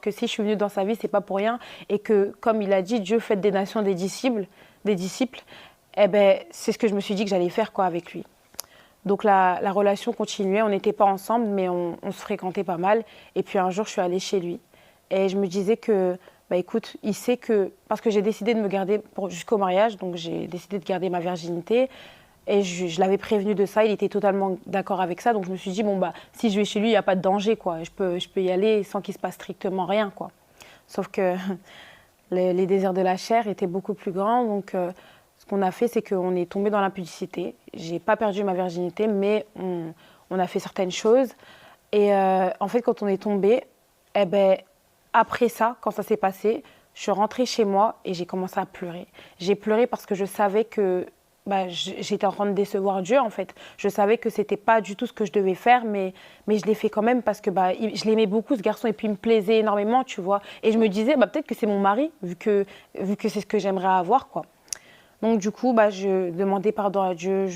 Que si je suis venue dans sa vie, c'est pas pour rien. Et que, comme il a dit, Dieu fait des nations des disciples. Eh ben, c'est ce que je me suis dit que j'allais faire quoi, avec lui. Donc la relation continuait, on n'était pas ensemble, mais on se fréquentait pas mal. Et puis un jour, je suis allée chez lui. Et je me disais que, bah écoute, il sait que... Parce que j'ai décidé de me garder jusqu'au mariage, donc j'ai décidé de garder ma virginité. Et je l'avais prévenu de ça, il était totalement d'accord avec ça. Donc je me suis dit, bon, bah, si je vais chez lui, il n'y a pas de danger, quoi. Je peux y aller sans qu'il se passe strictement rien, quoi. Sauf que les désirs de la chair étaient beaucoup plus grands. Donc ce qu'on a fait, c'est qu'on est tombé dans l'impudicité. J'ai pas perdu ma virginité, mais on a fait certaines choses. Et en fait, quand on est tombé, eh ben, après ça, quand ça s'est passé, je suis rentrée chez moi et j'ai commencé à pleurer. J'ai pleuré parce que je savais que bah, j'étais en train de décevoir Dieu, en fait. Je savais que c'était pas du tout ce que je devais faire, mais je l'ai fait quand même parce que bah, je l'aimais beaucoup, ce garçon, et puis il me plaisait énormément, tu vois. Et je me disais, bah, peut-être que c'est mon mari, vu que c'est ce que j'aimerais avoir, quoi. Donc du coup, bah, je demandais pardon à Dieu,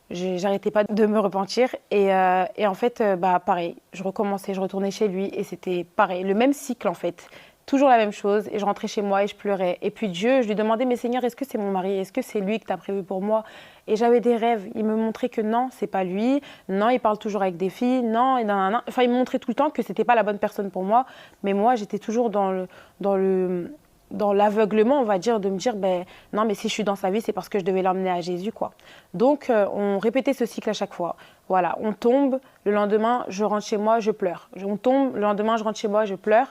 j'arrêtais pas de me repentir. Et en fait, bah, pareil, je recommençais, je retournais chez lui et c'était pareil, le même cycle en fait. Toujours la même chose. Et je rentrais chez moi et je pleurais. Et puis Dieu, je lui demandais, mais Seigneur, est-ce que c'est mon mari? Est-ce que c'est lui que tu as prévu pour moi? Et j'avais des rêves. Il me montrait que non, c'est pas lui. Non, il parle toujours avec des filles. Non, et nan. Enfin, il me montrait tout le temps que c'était pas la bonne personne pour moi. Mais moi, j'étais toujours dans le dans l'aveuglement, on va dire, de me dire, ben non, mais si je suis dans sa vie, c'est parce que je devais l'emmener à Jésus, quoi. Donc, on répétait ce cycle à chaque fois. Voilà, on tombe, le lendemain, je rentre chez moi, je pleure. On tombe, le lendemain, je rentre chez moi, je pleure.